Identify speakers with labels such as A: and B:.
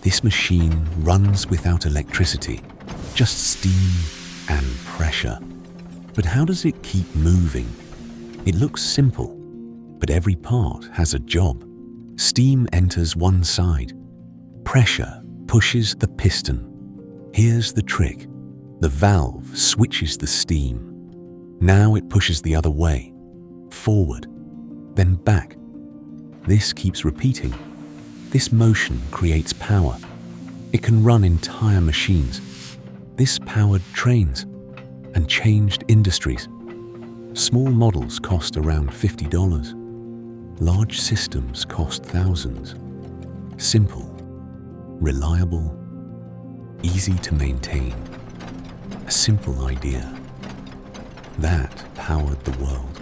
A: This machine runs without electricity, just steam and pressure. But how does it keep moving? It looks simple, but every part has a job. Steam enters one side. Pressure pushes the piston. Here's the trick. The valve switches the steam. Now it pushes the other way, forward, then back. This keeps repeating. This motion creates power. It can run entire machines. This powered trains and changed industries. Small models cost around $50. Large systems cost thousands. Simple, reliable, easy to maintain. A simple idea. That powered the world.